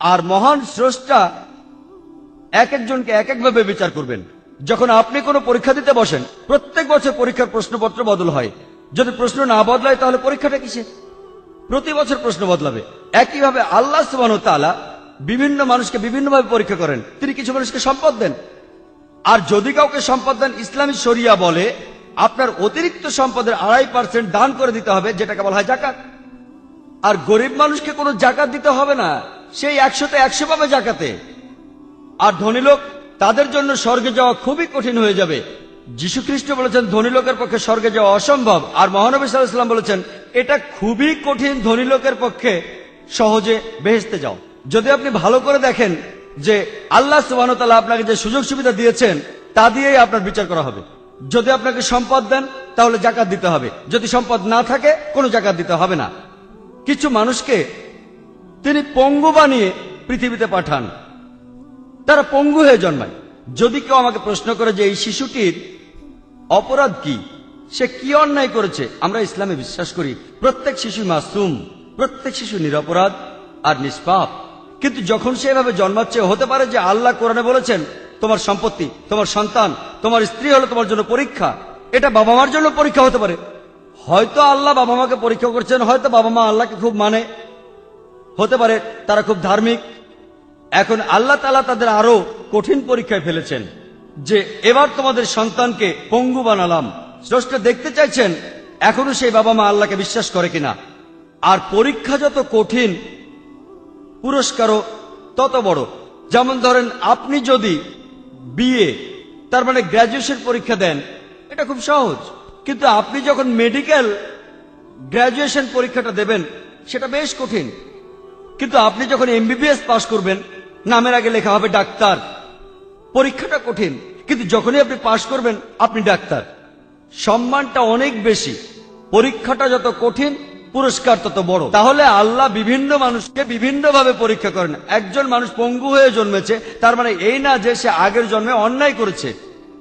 আর মহান স্রষ্টা এক একজনকে এক একভাবে বিচার করবেন। যখন আপনি কোনো পরীক্ষা দিতে বসেন, প্রত্যেক বছর পরীক্ষার প্রশ্নপত্র বদল হয়। যদি প্রশ্ন না বদলায় তাহলে পরীক্ষাটা কিসে? প্রতি বছর প্রশ্ন বদলাবে। একইভাবে আল্লাহ সুবহানাহু ওয়া তাআলা বিভিন্ন মানুষকে বিভিন্নভাবে পরীক্ষা করেন। তিনি কিছু মানুষকে সম্পদ দেন, আর যদি কাউকে সম্পদ দেন, ইসলামী শরিয়া বলে আপনার অতিরিক্ত সম্পদের 2.5% দান করে দিতে হবে, যেটাকে বলা হয় জাকাত। আর গরিব মানুষকে কোনো জাকাত দিতে হবে না, সেই 100তে 100 পাবে জাকাতে। আর ধনী লোক, তাদের জন্য স্বর্গে যাওয়া খুবই কঠিন হয়ে যাবে। যীশু খ্রিস্ট বলেছেন ধনী লোকের পক্ষে স্বর্গে যাওয়া অসম্ভব, আর মহানবী সাল্লাল্লাহু আলাইহি ওয়াসাল্লাম বলেছেন এটা খুবই কঠিন ধনী লোকের পক্ষে সহজে বেহেশতে যাও। যদি আপনি ভালো করে দেখেন যে আল্লাহ সুবহানাহু ওয়া তাআলা আপনাকে যে সুযোগ সুবিধা দিয়েছেন তা দিয়েই আপনার বিচার করা হবে। যদি আপনাকে সম্পদ দেন তাহলে জাকাত দিতে হবে, যদি সম্পদ না থাকে কোনো জাকাত দিতে হবে না। কিছু মানুষকে তিনি পঙ্গু বানিয়ে পৃথিবীতে পাঠান, তারা পঙ্গু হয়ে জন্মায়। যদি কেউ আমাকে প্রশ্ন করে যে এই শিশুটির অপরাধ কি, সে কি অন্যায় করেছে, আমরা ইসলামে বিশ্বাস করি প্রত্যেক শিশু মাসুম, প্রত্যেক শিশু নিরপরাধ আর নিষ্পাপ। কিন্তু যখন সে এভাবে জন্মাচ্ছে, হতে পারে যে আল্লাহ কোরআনে বলেছেন তোমার সম্পত্তি, তোমার সন্তান, তোমার স্ত্রী হলো তোমার জন্য পরীক্ষা। এটা বাবা মার জন্য পরীক্ষা হতে পারে। হয়তো আল্লাহ বাবা মাকে পরীক্ষা করছেন, হয়তো বাবা মা আল্লাহকে খুব মানে, হতে পারে তারা খুব ধার্মিক। এখন আল্লাহ তাআলা তাদের আরো কঠিন পরীক্ষায় ফেলেছেন যে এবার তোমাদের সন্তানকে পঙ্গু বানালাম। স্রষ্টা দেখতে চাইছেন এখনো সেই বাবা মা আল্লাহকে বিশ্বাস করে কিনা। আর পরীক্ষা যত কঠিন, পুরস্কারও তত বড়। যেমন ধরেন, আপনি যদি বিএ তার মানে গ্র্যাজুয়েশন পরীক্ষা দেন, এটা খুব সহজ। কিন্তু আপনি যখন মেডিকেল গ্র্যাজুয়েশন পরীক্ষাটা দেবেন, সেটা বেশ কঠিন। কিন্তু আপনি যখন এমবিবিএস পাস করবেন, নামের আগে লেখা হবে ডাক্তার, পরীক্ষাটা কঠিন, কিন্তু যখনই আপনি পাস করবেন আপনি ডাক্তার। সম্মানটা অনেক বেশি। পরীক্ষাটা যত কঠিন, পুরস্কার তত বড়। তাহলে আল্লাহ বিভিন্ন মানুষকে বিভিন্নভাবে পরীক্ষা করেন। একজন মানুষ পঙ্গু হয়ে জন্মেছে, তার মানে এই না যে সে আগের জন্মে অন্যায় করেছে,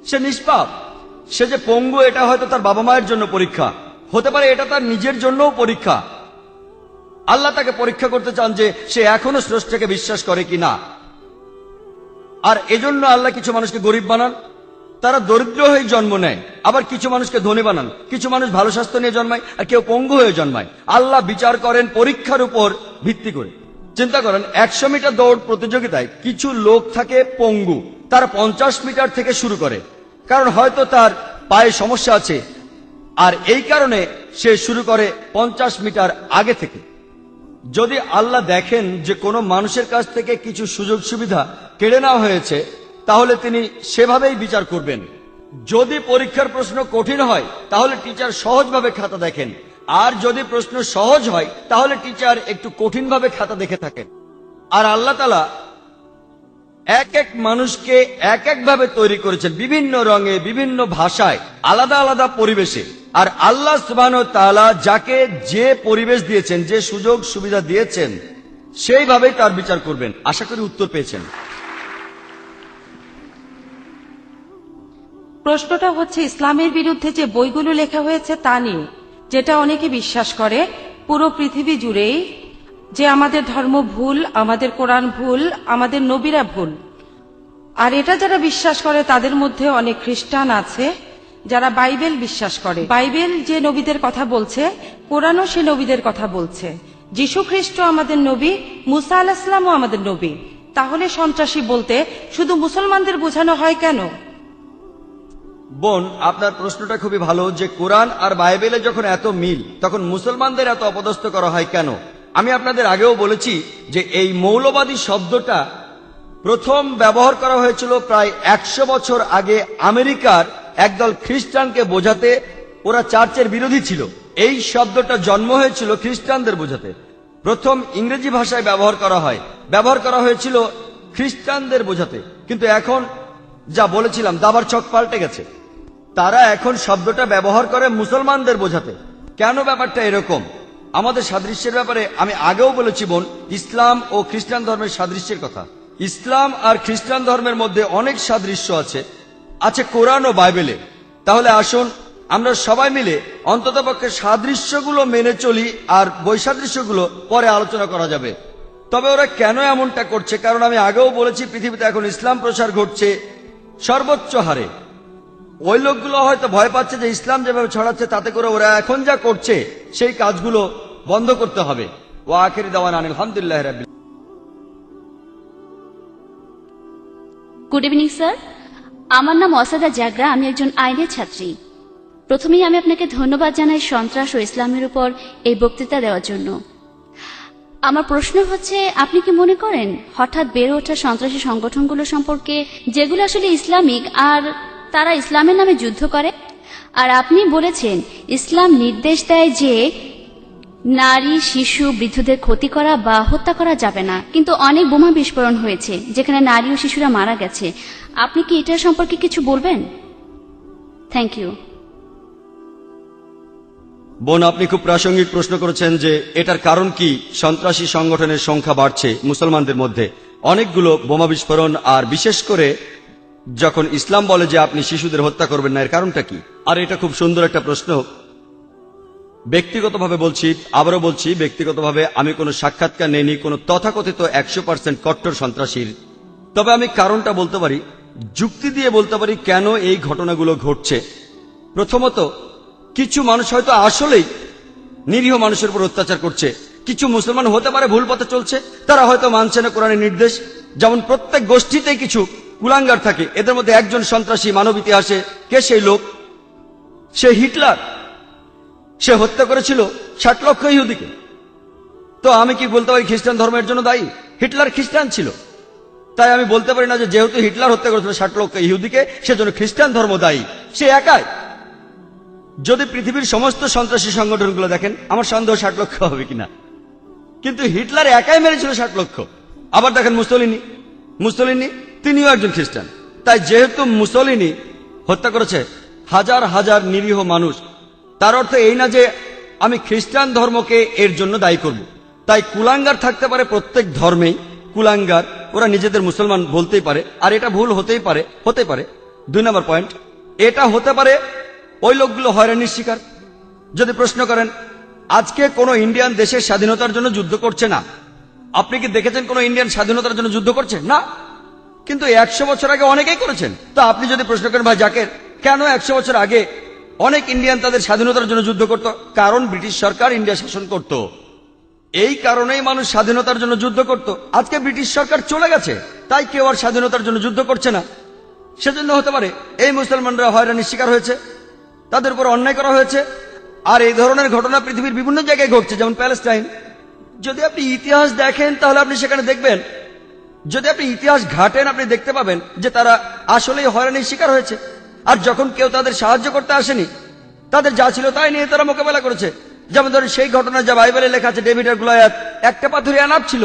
সে নিষ্পাপ। সে যে পঙ্গু, এটা হয়তো তার বাবা মায়ের জন্য পরীক্ষা, হতে পারে এটা তার নিজের জন্যও পরীক্ষা। আল্লাহ তাকে পরীক্ষা করতে চান যে সে এখনো স্রষ্টাকে বিশ্বাস করে কিনা। আর এজন্য আল্লাহ কিছু মানুষকে গরিব বানান, তারা দরিদ্র হয়ে জন্ম নেয়। আবার কিছু মানুষকে ধনী বানান, কিছু মানুষ ভালো স্বাস্থ্য নিয়ে জন্মায়, আর কেউ পঙ্গু হয়ে জন্মায়। আল্লাহ বিচার করেন পরীক্ষার উপর ভিত্তি করে। চিন্তা করেন, 100 মিটার দৌড় প্রতিযোগিতায় কিছু লোক থাকে পঙ্গু, তারা 50 মিটার থেকে শুরু করে, কারণ হয়তো তার পায়ে সমস্যা আছে, আর এই কারণে সে শুরু করে 50 মিটার আগে থেকে। যদি আল্লাহ দেখেন যে কোনো মানুষের কাছ থেকে কিছু সুযোগ সুবিধা কেড়ে নেওয়া হয়েছে, তাহলে তিনি সেভাবেই বিচার করবেন। যদি পরীক্ষার প্রশ্ন কঠিন হয় তাহলে টিচার সহজভাবে খাতা দেখেন, আর যদি প্রশ্ন সহজ হয় তাহলে টিচার একটু কঠিনভাবে খাতা দেখে থাকেন। আর আল্লাহ তাআলা এক এক মানুষকে এক একভাবে তৈরি করেছেন, বিভিন্ন রঙে, বিভিন্ন ভাষায়, আলাদা আলাদা পরিবেশে। আর আল্লাহ সুবহানাহু ওয়া তাআলা যাকে যে পরিবেশ দিয়েছেন, যে সুযোগ সুবিধা দিয়েছেন, সেইভাবেই তার বিচার করবেন। আশা করি উত্তর পেয়েছেন। প্রশ্নটা হচ্ছে ইসলামের বিরুদ্ধে যে বইগুলো লেখা হয়েছে তা নিয়ে, যেটা অনেকে বিশ্বাস করে পুরো পৃথিবী জুড়েই যে আমাদের ধর্ম ভুল, আমাদের কোরআন ভুল, আমাদের নবীরা ভুল। আর এটা যারা বিশ্বাস করে তাদের মধ্যে অনেক খ্রিস্টান আছে যারা বাইবেল বিশ্বাস করে। বাইবেল যে নবীদের কথা বলছে, কোরআনও সে নবীদের কথা বলছে। যীশু খ্রিস্ট আমাদের নবী, মুসা আলাইহিস সালামও আমাদের নবী। তাহলে সন্ত্রাসী বলতে শুধু মুসলমানদের বোঝানো হয় কেন? বোন, আপনার প্রশ্নটা খুবই ভালো যে কোরআন আর বাইবেলে যখন এত মিল, তখন মুসলমানদের এত অপদস্থ করা হয় কেন। আমি আপনাদের আগেও বলেছি যে এই মৌলবাদী শব্দটা প্রথম ব্যবহার করা হয়েছিল প্রায় 100 বছর আগে আমেরিকার একদল খ্রিস্টানকে বোঝাতে। ওরা চার্চের বিরোধী ছিল। এই শব্দটা জন্ম হয়েছিল খ্রিস্টানদের বোঝাতে। প্রথম ইংরেজি ভাষায় ব্যবহার করা হয়েছিল খ্রিস্টানদের বোঝাতে। কিন্তু এখন যা বলেছিলাম, দাবার ছক পাল্টে গেছে। তারা এখন শব্দটা ব্যবহার করে মুসলমানদের বোঝাতে। কেন ব্যাপারটা এরকম? আমাদের সাদৃশ্যের ব্যাপারে আমি আগেও বলেছি বোন, ইসলাম ও খ্রিস্টান ধর্মের সাদৃশ্যের কথা। ইসলাম আর খ্রিস্টান ধর্মের মধ্যে অনেক সাদৃশ্য আছে কোরআন ও বাইবেলে। তাহলে আসুন আমরা সবাই মিলে অন্ততপক্ষে সাদৃশ্যগুলো মেনে চলি, আর বৈসাদৃশ্যগুলো পরে আলোচনা করা যাবে। তবে ওরা কেন এমনটা করছে? কারণ আমি আগেও বলেছি, পৃথিবীতে এখন ইসলাম প্রসার ঘটছে সর্বোচ্চ হারে। ওই লোকগুলো হয়তো ভয় পাচ্ছে যে ইসলাম যেভাবে ছড়াচ্ছে তাতে করে ওরা এখন যা করছে সেই কাজগুলো বন্ধ করতে হবে। ও আখেরি দাওয়ানা আলহামদুলিল্লাহ রাব্বিল। গুড ইভিনিং স্যার, আমার নাম অসাদা জাগরা, আমি একজন আইনের ছাত্রী। প্রথমেই আমি আপনাকে ধন্যবাদ জানাই সন্ত্রাস ও ইসলামের উপর এই বক্তৃতা দেওয়ার জন্য। আমার প্রশ্ন হচ্ছে, আপনি কি মনে করেন হঠাৎ বেড়ে ওঠা সন্ত্রাসী সংগঠনগুলো সম্পর্কে, যেগুলো আসলে ইসলামিক আর তারা ইসলামের নামে যুদ্ধ করে? আর আপনি বলেছেন ইসলাম নির্দেশ দেয় যে নারী, শিশু, বৃদ্ধদের ক্ষতি করা বা হত্যা করা যাবে না, কিন্তু অনেক বোমা বিস্ফোরণ হয়েছে যেখানে নারী ও শিশুরা মারা গেছে। আপনি কি এটা সম্পর্কে কিছু বলবেন? Thank you. বোন, আপনি খুব প্রাসঙ্গিক প্রশ্ন করেছেন যে এটার কারণ কি সন্ত্রাসী সংগঠনের সংখ্যা বাড়ছে মুসলমানদের মধ্যে। অনেকগুলো বোমা বিস্ফোরণ, আর বিশেষ করে যখন ইসলাম বলে যে আপনি শিশুদের হত্যা করবেন না, এর কারণটা কি? আর এটা খুব সুন্দর একটা প্রশ্ন। ব্যক্তিগতভাবে বলছি, আবারও বলছি, ব্যক্তিগতভাবে আমি কোনো সাক্ষাৎকার নেইনি কোনো তথাকথিত 100% কট্টর সন্ত্রাসীর। তবে আমি কারণটা বলতে পারি, যুক্তি দিয়ে বলতে পারি কেন এই ঘটনাগুলো ঘটছে। প্রথমত, কিছু মানুষ হয়তো আসলেই নিরীহ মানুষের উপর অত্যাচার করছে। কিছু মুসলমান হতে পারে ভুল পথে চলছে, তারা হয়তো মানছে না কোরআনের নির্দেশ। যেমন প্রত্যেক গোষ্ঠীতেই কিছু কুলাঙ্গার থাকে, এদের মধ্যে একজন সন্ত্রাসী মানব ইতিহাসে। কে সেই লোক? সে হিটলার। সে হত্যা করেছিল 60 লক্ষ ইহুদিকে। তো আমি কি বলতে পারি খ্রিস্টান ধর্মের জন্য দায়ী? হিটলার খ্রিস্টান ছিল, তাই আমি বলতে পারি না যে যেহেতু হিটলার হত্যা করেছিল 60 লক্ষ ইহুদিকে, সেজন্য খ্রিস্টান ধর্ম দায়ী। সে একাই। যদি পৃথিবীর সমস্ত সন্ত্রাসী সংগঠনগুলো দেখেন, আমার সন্দেহ 60 লক্ষ হবে কিনা, কিন্তু হিটলার একাই মেরেছিল 60 লক্ষ। আবার দেখেন মুসলিনি তিনিও একজন খ্রিস্টান। তাই যেহেতু মুসলিনি হত্যা করেছে হাজার হাজার নিরীহ মানুষ, তার অর্থ এই না যে আমি খ্রিস্টান ধর্মকে এর জন্য দায়ী করব। তাই কুলাঙ্গার থাকতে পারে প্রত্যেক ধর্মেই, কুলাঙ্গার, ওরা নিজেদের মুসলমান বলতেই পারে, আর এটা ভুল হতে পারে। 2 নম্বর পয়েন্ট, এটা হতে পারে ওই লোকগুলো হয়রানির শিকার। যদি প্রশ্ন করেন, আজকে কোনো ইন্ডিয়ান দেশের স্বাধীনতার জন্য যুদ্ধ করছে না। আপনি কি দেখেছেন কোনো ইন্ডিয়ান স্বাধীনতার জন্য যুদ্ধ করছে? না। কিন্তু 100 বছর আগে অনেকেই করেছেন। তো আপনি যদি প্রশ্ন করেন, ভাই জাকের, কেন 100 বছর আগে অনেক ইন্ডিয়ান তাদের স্বাধীনতার জন্য যুদ্ধ করত? কারণ ব্রিটিশ সরকার ইন্ডিয়া শাসন করত। এই কারণেই মানুষ স্বাধীনতার জন্য যুদ্ধ করত। আজকে ব্রিটিশ সরকার চলে গেছে, তাই কেউ আর স্বাধীনতার জন্য যুদ্ধ করছে না। সেজন্য হতে পারে এই মুসলমানরা হয়রানির শিকার হয়েছে, তাদের উপর অন্যায় করা হয়েছে। আর এই ধরনের ঘটনা পৃথিবীর বিভিন্ন জায়গায় ঘটছে, যেমন প্যালেস্টাইন। যদি আপনি ইতিহাস দেখেন তাহলে আপনি সেখানে দেখবেন, যদি আপনি ইতিহাস ঘাটেন আপনি দেখতে পাবেন যে তারা আসলেই হয়রানির শিকার হয়েছে। আর যখন কেউ তাদের সাহায্য করতে আসেনি, তাদের যা ছিল তাই নিয়ে তারা মোকাবেলা করেছে। যেমন ধরেন সেই ঘটনা যা বাইবেলে লেখা আছে, ডেভিড আর গোলিয়াত, একটা পাথরে আনাপ ছিল।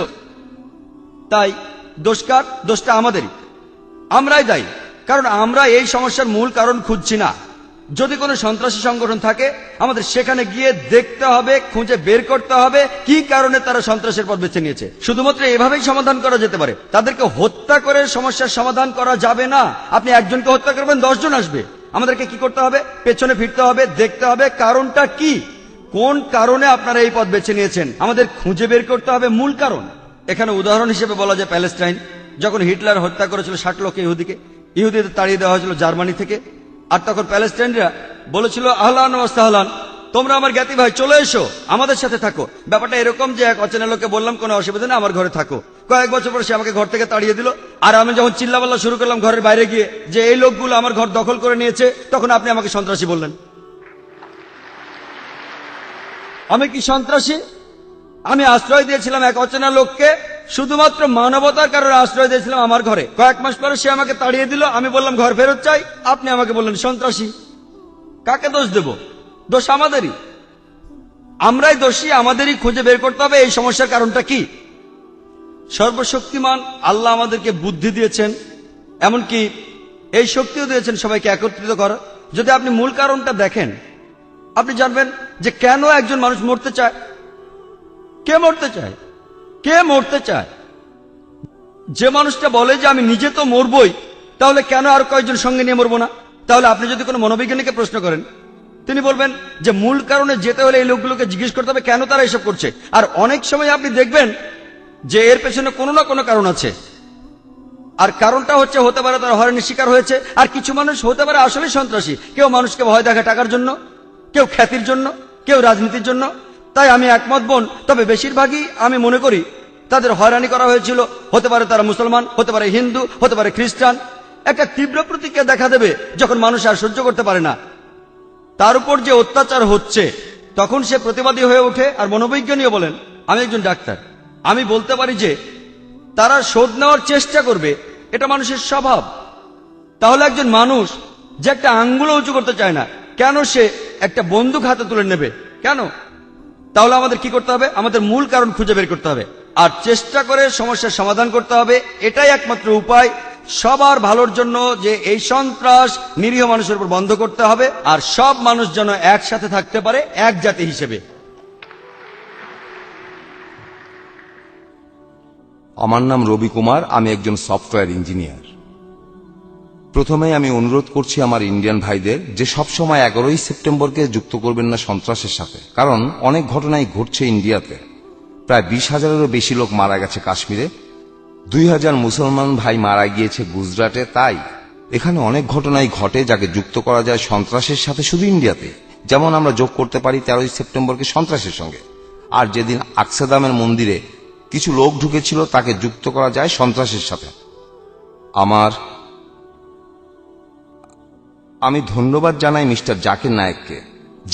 তাই দোষকার, দোষটা আমাদেরই, আমরাই দায়ী। কারণ আমরা এই সমস্যার মূল কারণ খুঁজছি না। যদি কোনো সন্ত্রাসী সংগঠন থাকে, আমাদের সেখানে গিয়ে দেখতে হবে, খুঁজে বের করতে হবে কি কারণে তারা সন্ত্রাসের পথ বেছে নিয়েছে। শুধুমাত্র এভাবেই সমাধান করা যেতে পারে। তাদেরকে হত্যা করে সমস্যার সমাধান করা যাবে না। আপনি একজনকে হত্যা করবেন, 10 জন আসবে। আমাদেরকে কি করতে হবে? পেছনে ফিরতে হবে, দেখতে হবে কারণটা কি, কোন কারণে আপনারা এই পথ বেছে নিয়েছেন। আমাদের খুঁজে বের করতে হবে মূল কারণ। এখানে উদাহরণ হিসেবে বলা যায় প্যালেস্টাইন। যখন হিটলার হত্যা করেছিল 60 লক্ষ ইহুদিকে, ইহুদিদের তাড়িয়ে দেওয়া হয়েছিল জার্মানি থেকে। আর তখন প্যালেস্টাইনরা বলেছিল, আহলান ওয়া সাহলান, তোমরা আমার জ্ঞাতি ভাই, চলে এসো, আমাদের সাথে থাকো। ব্যাপারটা এরকম যে এক অচেনা লোককে বললাম কোনো অসুবিধা নেই, আমার ঘরে থাকো। কয়েক বছর পরে সে আমাকে ঘর থেকে তাড়িয়ে দিল। আর আমি যখন চিল্লাপাল্লা শুরু করলাম ঘরের বাইরে গিয়ে যে এই লোকগুলো আমার ঘর দখল করে নিয়েছে, তখন আপনি আমাকে সন্ত্রাসী বললেন। আমি কি সন্ত্রাসী? আমি আশ্রয় দিয়েছিলাম এক অচেনা লোককে, শুধুমাত্র মানবতার কারণে আশ্রয় দিয়েছিলাম আমার ঘরে। কয়েক মাস পরে সে আমাকে তাড়িয়ে দিল, আমি বললাম ঘর ফেরত চাই, আপনি আমাকে বললেন সন্ত্রাসী। কাকে দোষ দেব? দোষ আমাদেরই, আমরাই দোষী। আমাদেরই খুঁজে বের করতে হবে এই সমস্যার কারণটা কি। সর্বশক্তিমান আল্লাহ আমাদেরকে বুদ্ধি দিয়েছেন, এমনকি এই শক্তিও দিয়েছেন সবাইকে একত্রিত করার। যদি আপনি মূল কারণটা দেখেন, আপনি জানবেন যে কেন একজন মানুষ মরতে চায়। কে মরতে চায়? কে মরতে চায়? যে মানুষটা বলে যে আমি নিজে তো মরবই, তাহলে কেন আর কয়েকজন সঙ্গে নিয়ে মরবো না? তাহলে আপনি যদি কোনো মনোবিজ্ঞানীকে প্রশ্ন করেন, তিনি বলবেন যে মূল কারণে যেতে হলে এই লোকগুলোকে জিজ্ঞেস করতে হবে কেন তারা এসব করছে। আর অনেক সময় আপনি দেখবেন যে এর পেছনে কোনো না কোনো কারণ আছে, আর কারণটা হতে পারে তারা হয়রানির শিকার হয়েছে, আর কিছু মানুষ হতে পারে আসলে সন্ত্রাসী। কেউ মানুষকে ভয় দেখে টাকার জন্য, কেউ খ্যাতির জন্য, কেউ রাজনীতির জন্য। তাই আমি একমত বোন, তবে বেশিরভাগই আমি মনে করি তাদের হয়রানি করা হয়েছিল। হতে পারে তারা মুসলমান, হতে পারে হিন্দু, হতে পারে খ্রিস্টান। একটা তীব্র প্রতিক্রিয়া দেখা দেবে যখন মানুষ আর সহ্য করতে পারে না, তার উপর যে অত্যাচার হচ্ছে, তখন সে প্রতিবাদী হয়ে ওঠে। আর মনোবৈজ্ঞানীয় বলেন, আমি একজন ডাক্তার, আমি বলতে পারি যে তারা শোধ নেওয়ার চেষ্টা করবে, এটা মানুষের স্বভাব। তাহলে একজন মানুষ যে একটা আঙ্গুলও উঁচু করতে চায় না, কেন সে একটা বন্দুক হাতে তুলে নেবে? কেন? তাহলে আমাদের কি করতে হবে? আমাদের মূল কারণ খুঁজে বের করতে হবে আর চেষ্টা করে সমস্যার সমাধান করতে হবে। এটাই একমাত্র উপায় সবার ভালোর জন্য, যে এই সন্ত্রাস নিরীহ মানুষের উপর বন্ধ করতে হবে, আর সব মানুষ যেন একসাথে থাকতে পারে এক জাতি হিসেবে। আমার নাম রবি কুমার, আমি একজন সফটওয়্যার ইঞ্জিনিয়ার। প্রথমেই আমি অনুরোধ করছি আমার ইন্ডিয়ান ভাইদের যে সবসময় 11ই সেপ্টেম্বরকে যুক্ত করবেন না সন্ত্রাসের সাথে, কারণ অনেক ঘটনাই ঘটছে ইন্ডিয়াতে। প্রায় 20,000-এরও বেশি লোক মারা গেছে কাশ্মীরে, 2,000 মুসলমান ভাই মারা গিয়েছে গুজরাটে। তাই এখানে অনেক ঘটনাই ঘটে যাকে যুক্ত করা যায় সন্ত্রাসের সাথে শুধু ইন্ডিয়াতে। যেমন আমরা যোগ করতে পারি 13ই সেপ্টেম্বরকে সন্ত্রাসের সঙ্গে, আর যেদিন আকসাদামের মন্দিরে কিছু লোক ঢুকেছিল তাকে যুক্ত করা যায় সন্ত্রাসের সাথে। আমি ধন্যবাদ জানাই মিস্টার জাকির নায়েককে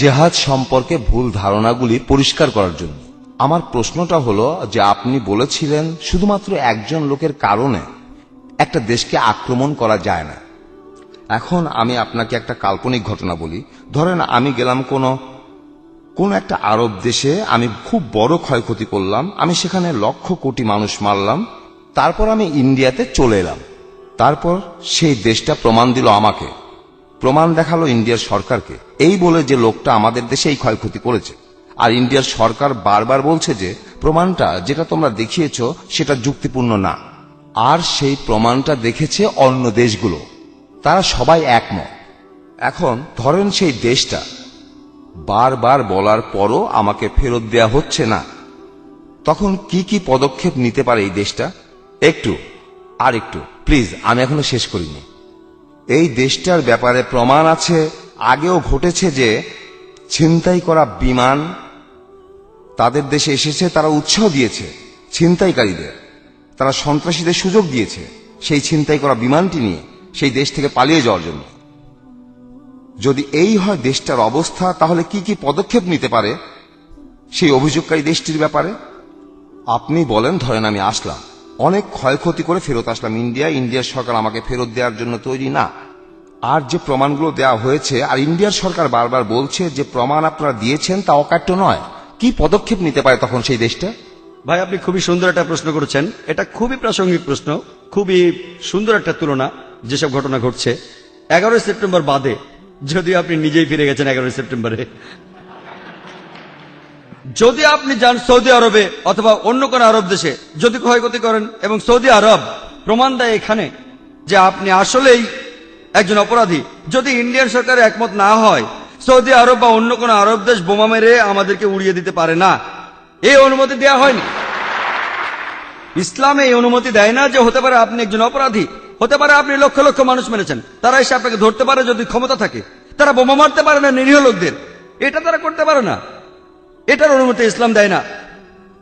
জেহাদ সম্পর্কে ভুল ধারণাগুলি পরিষ্কার করার জন্য। আমার প্রশ্নটা হলো যে আপনি বলেছিলেন শুধুমাত্র একজন লোকের কারণে একটা দেশকে আক্রমণ করা যায় না। এখন আমি আপনাকে একটা কাল্পনিক ঘটনা বলি। ধরেন আমি গেলাম কোন একটা আরব দেশে, আমি খুব বড় ক্ষয়ক্ষতি করলাম, আমি সেখানে লক্ষ কোটি মানুষ মারলাম, তারপর আমি ইন্ডিয়াতে চলে এলাম। তারপর সেই দেশটা প্রমাণ দিল আমাকে, প্রমাণ দেখালো ইন্ডিয়ার সরকারকে, এই বলে যে লোকটা আমাদের দেশে এই ক্ষয়ক্ষতি করেছে। আর ইন্ডিয়ার সরকার বারবার বলছে যে প্রমাণটা যেটা তোমরা দেখিয়েছ সেটা যুক্তিপূর্ণ না। আর সেই প্রমাণটা দেখেছে অন্য দেশগুলো, তারা সবাই একমত। এখন ধরেন সেই দেশটা বারবার বলার পরও আমাকে ফেরত দেয়া হচ্ছে না, তখন কি কি পদক্ষেপ নিতে পারে এই দেশটা? একটু প্লিজ, আমি এখনো শেষ করিনি। এই দেশটার ব্যাপারে প্রমাণ আছে, আগেও ঘটেছে যে ছিনতাই করা বিমান তাদের দেশে এসেছে, তারা উৎসাহ দিয়েছে ছিনতাইকারীদের, তারা সন্ত্রাসীদের সুযোগ দিয়েছে সেই ছিনতাই করা বিমানটি নিয়ে সেই দেশ থেকে পালিয়ে যাওয়ার জন্য। যদি এই হয় দেশটার অবস্থা, তাহলে কি কি পদক্ষেপ নিতে পারে সেই অভিযোগকারী দেশটির ব্যাপারে? আপনি বলেন, ধরেন আমি আসলাম, অনেক ক্ষয়ক্ষতি করে ফেরত আসলাম ইন্ডিয়ার সরকার আমাকে ফেরত দেওয়ার জন্য তৈরি না। আর যে প্রমাণগুলো দেওয়া হয়েছে, আর ইন্ডিয়ার সরকার বারবার বলছে যে প্রমাণ আপনারা দিয়েছেন তা অকাট্য নয়, কি পদক্ষেপ নিতে পারে তখন সেই দেশটা? ভাই, আপনি খুবই সুন্দর একটা প্রশ্ন করেছেন। এটা খুবই প্রাসঙ্গিক প্রশ্ন, খুবই সুন্দর একটা তুলনা যেসব ঘটনা ঘটছে 11ই সেপ্টেম্বর বাদে। যদি আপনি নিজেই ফিরে গেছেন 11ই সেপ্টেম্বরে, যদি আপনি যান সৌদি আরবে অথবা অন্য কোন আরব দেশে, যদি ক্ষয়ক্ষতি করেন এবং সৌদি আরব প্রমাণ দেয় এখানে যে আপনি আসলেই একজন অপরাধী, যদি ইন্ডিয়ান সরকার একমত না হয়, সৌদি আরব বা অন্য কোন আরব দেশ বোমা মেরে আমাদেরকে উড়িয়ে দিতে পারে না। এই অনুমতি দেওয়া হয়নি। ইসলামে এই অনুমতি দেয় না যে হতে পারে আপনি একজন অপরাধী, হতে পারে আপনি লক্ষ লক্ষ মানুষ মেরেছেন, তারা এসে আপনাকে ধরতে পারে যদি ক্ষমতা থাকে। তারা বোমা মারতে পারে না নিরীহ লোকদের, এটা তারা করতে পারে না, এটার অনুমতি ইসলাম দেয় না।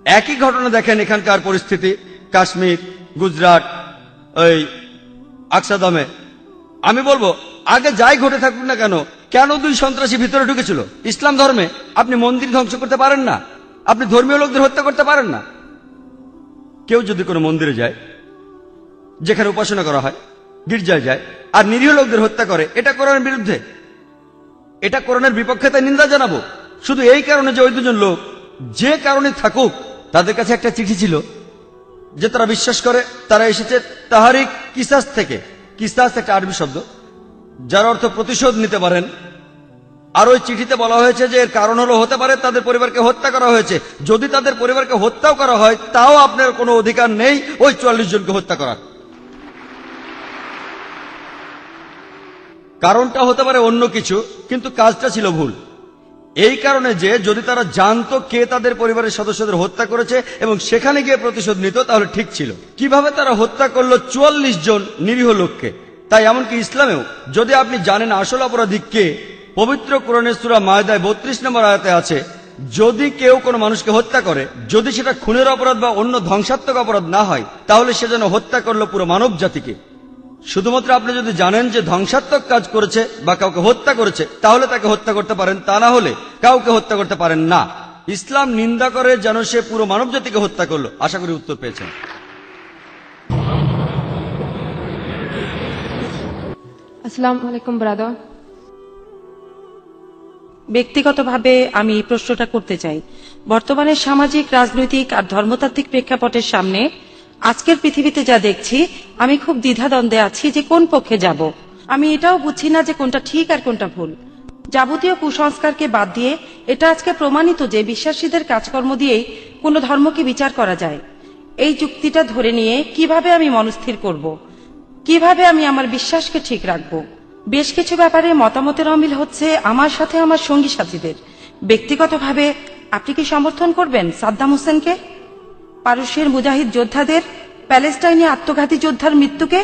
একই ঘটনা দেখেন এখানকার পরিস্থিতি, কাশ্মীর, গুজরাট, ওই আকসাদামে। আমি বলবো আগে যাই ঘটে থাকুক না কেন, কেন 2 সন্ত্রাসী ভিতরে ঢুকেছিল? ইসলাম ধর্মে আপনি মন্দির ধ্বংস করতে পারেন না, আপনি ধর্মীয় লোকদের হত্যা করতে পারেন না। কেউ যদি কোনো মন্দিরে যায় যেখানে উপাসনা করা হয়, গির্জায় যায়, আর নিরীহ লোকদের হত্যা করে, এটা কোরআনের বিরুদ্ধে, এটা কোরআনের বিপক্ষে, তাই নিন্দা জানাবো। শুধু এই কারণে যে ওই 2 জন লোক যে কারণে থাকুক, তাদের কাছে একটা চিঠি ছিল যে তারা বিশ্বাস করে তারা এসেছে তাহারিক কিসাস থেকে। কিসাস একটা আরবি শব্দ যার অর্থ প্রতিশোধ নিতে পারেন। আর ওই চিঠিতে বলা হয়েছে যে এর কারণ হলো হতে পারে তাদের পরিবারকে হত্যা করা হয়েছে। যদি তাদের পরিবারকে হত্যাও করা হয়, তাও আপনার কোনো অধিকার নেই ওই 44 জনকে হত্যা করার। কারণটা হতে পারে অন্য কিছু, কিন্তু কাজটা ছিল ভুল। এই কারণে যে যদি তারা জানতো কে তাদের পরিবারের সদস্যদের হত্যা করেছে এবং সেখানে গিয়ে প্রতিশোধ নিত তাহলে ঠিক ছিল। কিভাবে তারা হত্যা করলো 44 জন নিরীহ লোককে। তাই এমনকি ইসলামেও যদি আপনি জানেন আসল অপরাধী কে, পবিত্র কোরআনের সূরা মায়দায় 32 নম্বর আয়াতে আছে, যদি কেউ কোনো মানুষকে হত্যা করে, যদি সেটা খুনের অপরাধ বা অন্য ধ্বংসাত্মক অপরাধ না হয়, তাহলে সে যেন হত্যা করলো পুরো মানব জাতিকে। শুধুমাত্র আপনি যদি জানেন যে ধ্বংসাত্মক কাজ করেছে বা কাউকে হত্যা করেছে, তাহলে তাকে হত্যা করতে পারেন, তা না হলে কাউকে হত্যা করতে পারেন না। ইসলাম নিন্দা করে যেন সে পুরো মানব জাতিকে হত্যা করলো। আশা করি উত্তর পেয়েছেন। আসসালামু আলাইকুম ব্রাদার। ব্যক্তিগতভাবে আমি এই প্রশ্নটা করতে চাই। বর্তমানে সামাজিক, রাজনৈতিক আর ধর্মতাত্ত্বিক প্রেক্ষাপটের সামনে আজকের পৃথিবীতে যা দেখছি, আমি খুব দ্বিধাদ্বন্দ্বে আছি যে কোন পক্ষে যাব। আমি এটাও বুঝছি না যে কোনটা ঠিক আর কোনটা ভুল। যাবতীয় কুসংস্কারকে বাদ দিয়ে এটা আজকে প্রমাণিত যে বিশ্বাসীদের কাজকর্ম দিয়েই কোনো ধর্মকে বিচার করা যায়। এই যুক্তিটা ধরে নিয়ে কিভাবে আমি মনস্থির করব, কিভাবে আমি আমার বিশ্বাসকে ঠিক রাখব। বেশ কিছু ব্যাপারে মতামতের অমিল হচ্ছে আমার সাথে আমার সঙ্গী সাথীদের। ব্যক্তিগতভাবে আপনি কি সমর্থন করবেন সাদ্দাম হোসেনকে, পারস্যের মুজাহিদ যোদ্ধাদের, প্যালেস্টাইনে আত্মঘাতী যোদ্ধার মৃত্যুকে?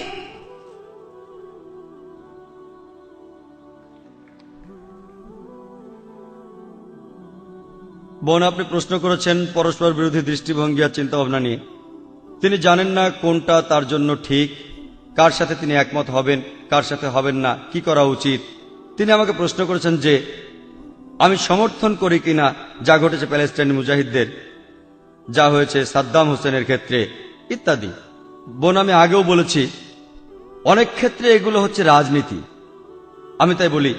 বোন, আপনি প্রশ্ন করেছেন পরস্পর বিরোধী দৃষ্টিভঙ্গি আর চিন্তা ভাবনা নিয়ে। তিনি জানেন না কোনটা তার জন্য ঠিক, কার সাথে তিনি একমত হবেন, কার সাথে হবেন না, কি করা উচিত। তিনি আমাকে প্রশ্ন করেছেন যে আমি সমর্থন করি কিনা যা ঘটেছে প্যালেস্টাইনি মুজাহিদদের, যা হয়েছে সাদ্দাম হোসেনের ক্ষেত্রে ইত্যাদি। বোন, আমি আগেও বলেছি অনেক ক্ষেত্রে এগুলো হচ্ছে রাজনীতি। আমি তাই বলি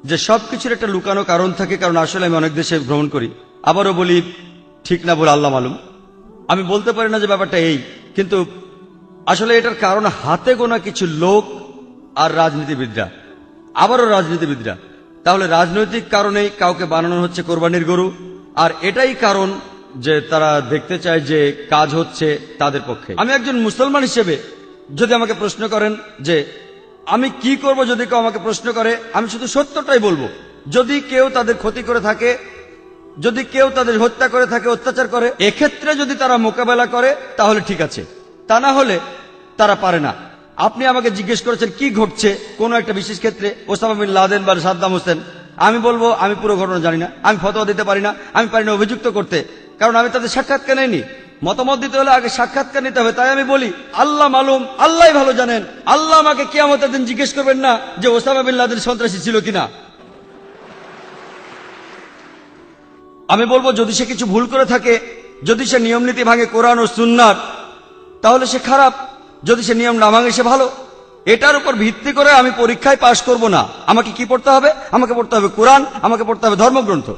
যে সবকিছুর একটা লুকানো কারণ থাকে, কারণ আসলে আমি অনেক দেশে ভ্রমণ করি। আবারও বলি, ঠিক না বলে আল্লাহ মালুম। আমি বলতে পারি না যে ব্যাপারটা এই, কিন্তু আসলে এটার কারণ হাতে গোনা কিছু লোক আর রাজনীতিবিদরা, আবারও রাজনীতিবিদরা। তাহলে রাজনৈতিক কারণেই কাউকে বানানো হচ্ছে কোরবানির গরু, আর এটাই কারণ যে তারা দেখতে চায় যে কাজ হচ্ছে তাদের পক্ষে। আমি একজন মুসলমান হিসেবে যদি আমাকে প্রশ্ন করেন যে আমি কি করব, যদি কেউ আমাকে প্রশ্ন করে, আমি শুধু সত্যটাই বলবো। যদি কেউ তাদের ক্ষতি করে থাকে, যদি কেউ তাদের হত্যা করে থাকে, অত্যাচার করে, এক্ষেত্রে যদি তারা মোকাবেলা করে তাহলে ঠিক আছে, তা না হলে তারা পারে না। আপনি আমাকে জিজ্ঞেস করেছেন কি ঘটছে কোন একটা বিশেষ ক্ষেত্রে, ওসামা বিন লাদেন বা সাদ্দাম হোসেন। আমি বলবো আমি পুরো ঘটনা জানি না, আমি ফতোয়া দিতে পারি না, আমি পারি না অভিযুক্ত করতে, কারণ আমি তাদের সাক্ষাৎকার নেইনি। মতামত দিতে হলে আগে সাক্ষাৎকার নিতে হবে। তাই আমি বলি আল্লাহ মালুম, আল্লাহ ভালো জানেন। আল্লাহ আমাকে কিয়ামতের দিন জিজ্ঞেস করবেন না যে ওসামা বিন লাদেন সন্ত্রাসী ছিল কিনা। আমি বলবো যদি সে কিছু ভুল করে থাকে, যদি সে নিয়ম নীতি ভাঙে কোরআন ও সুন্নাহর, তাহলে সে খারাপ। যদি সে নিয়ম না ভাঙে সে ভালো। এটার উপর ভিত্তি করে আমি পরীক্ষায় পাশ করব না। আমাকে কি পড়তে হবে? আমাকে পড়তে হবে কোরআন, আমাকে পড়তে হবে ধর্মগ্রন্থ।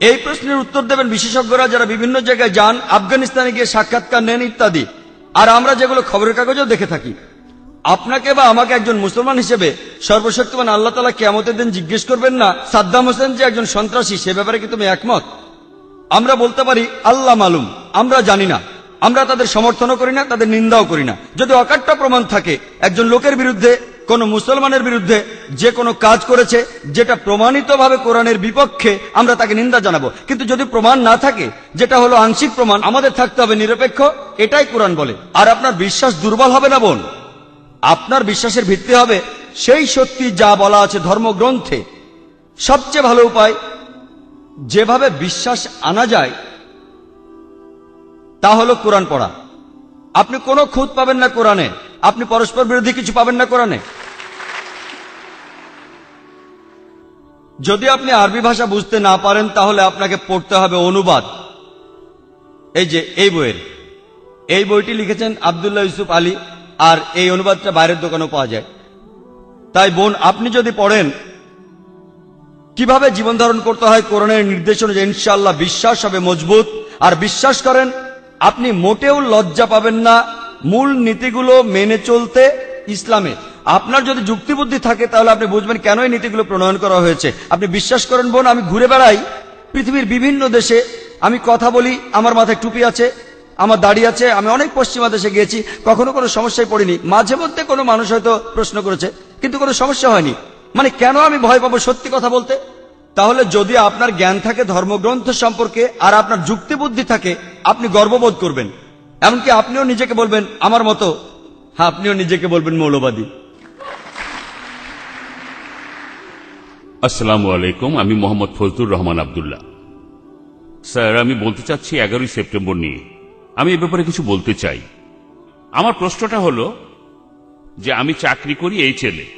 এই প্রশ্নের উত্তর দেবেন বিশেষজ্ঞরা যারা বিভিন্ন জায়গায় যান, আফগানিস্তানে গিয়ে সাক্ষাৎকার নেন ইত্যাদি। আর আমরা যেগুলো খবরের কাগজেও দেখে থাকি। আপনাকে বা আমাকে একজন মুসলমান হিসেবে সর্বশক্তিমান আল্লাহ তাআলা কিয়ামতের দিন জিজ্ঞেস করবেন না সাদ্দাম হোসেন যে একজন সন্ত্রাসী, সে ব্যাপারে কি তুমি একমত? আমরা বলতে পারি আল্লাহ মালুম, আমরা জানি না। আমরা তাদের সমর্থনও করি না, তাদের নিন্দাও করি না। যদি অকাট্য প্রমাণ থাকে একজন লোকের বিরুদ্ধে, কোন মুসলমানের বিরুদ্ধে যে কোনো কাজ করেছে যেটা প্রমাণিতভাবে কোরআনের বিপক্ষে, আমরা তাকে নিন্দা জানাবো। কিন্তু যদি প্রমাণ না থাকে, যেটা হলো আংশিক প্রমাণ, আমাদের থাকতে হবে নিরপেক্ষ। এটাই কোরআন বলে। আর আপনার বিশ্বাস দুর্বল হবে না বোন, আপনার বিশ্বাসের ভিত্তি হবে সেই সত্যি যা বলা আছে ধর্মগ্রন্থে। সবচেয়ে ভালো উপায় যেভাবে বিশ্বাস আনা যায় তা হলো কোরআন পড়া। আপনি কোনো খুঁত পাবেন না কোরআনে, আপনি পরস্পর বিরোধী কিছু পাবেন না কোরআনে। যদি আপনি আরবি ভাষা বুঝতে না পারেন তাহলে আপনাকে পড়তে হবে অনুবাদ। এই যে এই বইটি লিখেছেন আব্দুল্লাহ ইউসুফ আলী, আর এই অনুবাদটা বাইরের দোকানেও পাওয়া যায়। তাই বোন, আপনি যদি পড়েন কিভাবে জীবন ধারণ করতে হয় কোরআনের নির্দেশ অনুযায়ী, ইনশাআল্লাহ বিশ্বাস হবে মজবুত। আর বিশ্বাস করেন, আপনি মোটেও লজ্জা পাবেন না মূল নীতিগুলো মেনে চলতে ইসলামে। আপনার যদি যুক্তিবুদ্ধি থাকে তাহলে আপনি বুঝবেন কেন এই নীতিগুলো প্রণয়ন করা হয়েছে। আপনি বিশ্বাস করেন বোন, আমি ঘুরে বেড়াই পৃথিবীর বিভিন্ন দেশে, আমি কথা বলি, আমার মাথায় টুপি আছে, আমার দাড়ি আছে, আমি অনেক পশ্চিমা দেশে গিয়েছি, কখনো কোনো সমস্যায় পড়িনি। মাঝে মধ্যে কোনো মানুষ হয়তো প্রশ্ন করেছে, কিন্তু কোনো সমস্যা হয়নি। মানে কেন আমি ভয় পাবো সত্যি কথা বলতে? তাহলে যদি আপনার জ্ঞান থাকে ধর্মগ্রন্থ সম্পর্কে আর আপনার যুক্তি বুদ্ধি থাকে, আপনি গর্ববোধ করবেন। এমনকি আপনিও নিজেকে বলবেন আমার মতো, আপনিও নিজেকে বলবেন মৌলবাদী। আসসালামু আলাইকুম, আমি মোহাম্মদ ফজলুর রহমান আব্দুল্লাহ। স্যার, আমি বলতে চাচ্ছি 11ই সেপ্টেম্বর নিয়ে। আমি এ ব্যাপারে কিছু বলতে চাই। আমার প্রশ্নটা হলো যে আমি চাকরি করি HL এ।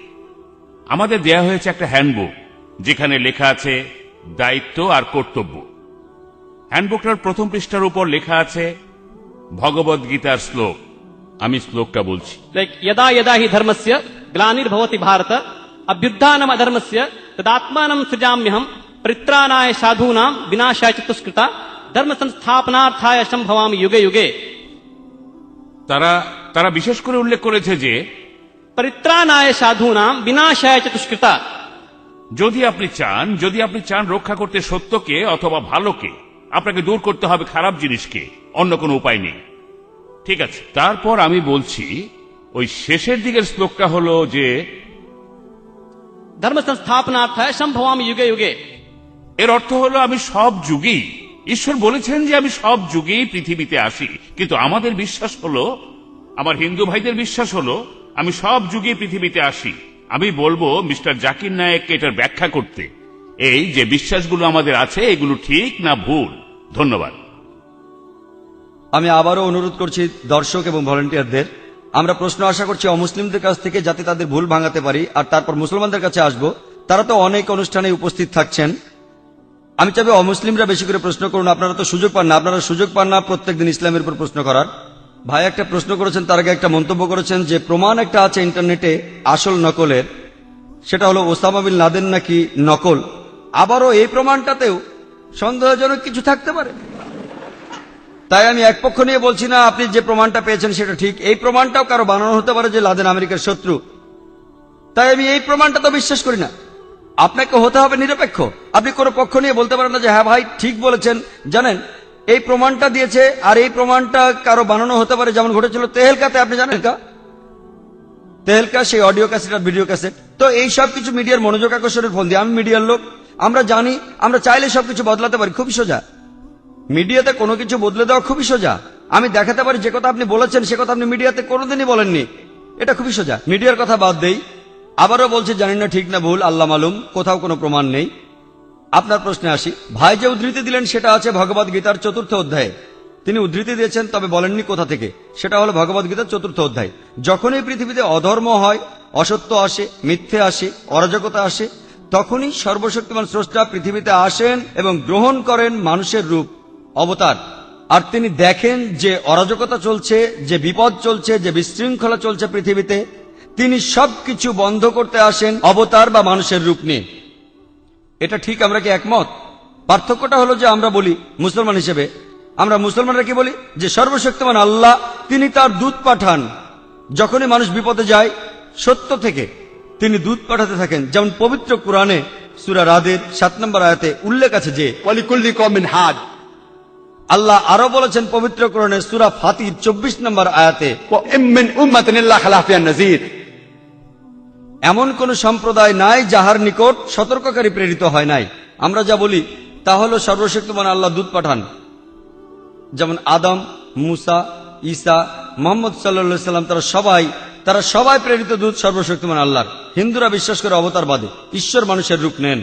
আমাদের দেয়া হয়েছে একটা হ্যান্ডবুক, যেখানে লেখা আছে দায়িত্ব আর কর্তব্য। হ্যান্ডবুকটার প্রথম পৃষ্ঠার উপর লেখা আছে ভগবদ্গীতার শ্লোক। আমি শ্লোকটা বলছি। यदा यदा हि धर्मस्य ग्लानिर्भवति भारत अभ्युत्थानम् अधर्मस्य तदात्मानं सृजाम्यहम् परित्राणाय साधूनां विनाशाय च दुष्कृता धर्म संस्थापनार्थाय संभवामि युगे युगे। তারা বিশেষ করে উল্লেখ করেছে যে परित्राणाय साधूनां विनाशाय च दुष्कृता। যদি আপনি চান রক্ষা করতে সত্যকে অথবা ভালোকে, আপনাকে দূর করতে হবে খারাপ জিনিসকে, অন্য কোনো উপায় নেই। ঠিক আছে, তারপর আমি বলছি ওই শেষের দিকের শ্লোকটা হলো যে धर्म संस्थापनार्थाय संभवामि युगे युगे। এর অর্থ হলো আমি সব যুগেই, ঈশ্বর বলেছেন যে আমি সব যুগেই পৃথিবীতে আসি, কিন্তু আমাদের বিশ্বাস হলো, আমার হিন্দু ভাইদের বিশ্বাস হলো আমি সব যুগেই পৃথিবীতে আসি। আমি বলবো মিস্টার জাকির নায়েককে এটার ব্যাখ্যা করতে, এই যে বিশ্বাসগুলো আমাদের আছে এগুলো ঠিক না ভুল। ধন্যবাদ। আমি আবারও অনুরোধ করছি দর্শক এবং ভলেন্টিয়ারদের, আমরা প্রশ্ন আশা করছি অমুসলিমদের কাছ থেকে, যাতে তাদের ভুল ভাঙাতে পারি। আর তারপর মুসলমানদের কাছে আসব, তারা তো অনেক অনুষ্ঠানে উপস্থিত থাকছেন। আমি চাইবো অমুসলিমরা বেশি করে প্রশ্ন করুন। আপনারা তো সুযোগ পান না, প্রত্যেকদিন ইসলামের উপর প্রশ্ন করার। ভাই একটা প্রশ্ন করেছেন, তার আগে একটা মন্তব্য করেছেন যে প্রমাণ একটা আছে ইন্টারনেটে আসল নকলের, সেটা হলো ওসামা বিন লাদেন নাকি নকল। আবারও এই প্রমাণটাতেও সন্দেহজনক কিছু থাকতে পারে। তাই আমি এক পক্ষ নিয়ে বলছি না আপনি যে প্রমাণটা পেয়েছেন সেটা ঠিক, এই প্রমাণটাও কারো বানানো হতে পারে যে লাদেন আমেরিকার শত্রু। তাই আমি এই প্রমাণটা তো বিশ্বাস করি না। আপনাকে হতে হবে নিরপেক্ষ। আপনি কোনো পক্ষ নিয়ে বলতে পারেন না যে হ্যাঁ ভাই ঠিক বলেছেন, জানেন এই প্রমাণটা দিয়েছে আর এই প্রমাণটা কারো বানানো হতে পারে, যেমন ঘটেছিল তেহেলকাতে। আপনি জানেন তেহেলকা, সেই অডিও ক্যাসেট আর ভিডিও ক্যাসেট। তো এই সব কিছু মিডিয়ার মনোযোগ আকর্ষণের ফোন দিয়ে, আমি মিডিয়ার লোক, আমরা জানি, আমরা চাইলে সবকিছু বদলাতে পারি, খুবই সোজা। মিডিয়াতে কোনো কিছু বদলে দেওয়া খুবই সোজা। আমি দেখাতে পারি যে কথা আপনি বলেছেন সে কথা আপনি মিডিয়াতে কোনোদিনই বলেননি, এটা খুবই সোজা। মিডিয়ার কথা বাদ দেই, আবারও বলছি জানি না ঠিক না ভুল, আল্লাহ মালুম, কোথাও কোনো প্রমাণ নেই। আপনার প্রশ্নে আসি। ভাই যে উদ্ধৃতি দিলেন সেটা আছে ভগবদ গীতার 4th অধ্যায়ে। তিনি উদ্ধৃতি দিয়েছেন, তবে বলেননি কোথা থেকে। সেটা হলো ভগবদ গীতার 4th অধ্যায়। যখনই পৃথিবীতে অধর্ম হয়, অসত্য আসে, মিথ্যে আসে, অরাজকতা আসে, তখনই সর্বশক্তিমান স্রষ্টা পৃথিবীতে আসেন এবং গ্রহণ করেন মানুষের রূপ, অবতার। আর তিনি দেখেন যে অরাজকতা চলছে, যে বিপদ চলছে, যে বিশৃঙ্খলা চলছে পৃথিবীতে, তিনি সবকিছু বন্ধ করতে আসেন অবতার বা মানুষের রূপ নিয়ে। এটা ঠিক, আমরা কি একমত? পার্থক্যটা হলো যে আমরা বলি মুসলমান হিসেবে, আমরা মুসলমানরা কি বলি যে সর্বশক্তিমান আল্লাহ তিনি তার দূত পাঠান। যখনই মানুষ বিপদে যায় সত্য থেকে, তিনি দূত পাঠাতে থাকেন। যেমন পবিত্র কুরআনে সূরা রাদের 7 নম্বর আয়াতে উল্লেখ আছে যে ওয়ালিকুল্লি কওমিন হাদ। আল্লাহ আরো বলেছেন পবিত্র কুরআনে সূরা ফাতির 24 নম্বর আয়াতে মিন উম্মাতিন ইল্লা খালা ফিহা নাযীর। এমন কোন সম্প্রদায় নাই যাহার নিকট সতর্ককারী প্রেরিত হয় নাই। আমরা যা বলি তা হলো সর্বশক্তিমান আল্লাহ দূত পাঠান। যেমন আদম, মুসা, ঈসা, মুহাম্মদ সাল্লাল্লাহু আলাইহি সাল্লাম, তারা সবাই প্রেরিত দূত সর্বশক্তিমান আল্লাহর। হিন্দুরা বিশ্বাস করে অবতারবাদে, ঈশ্বর মানুষের রূপ নেন।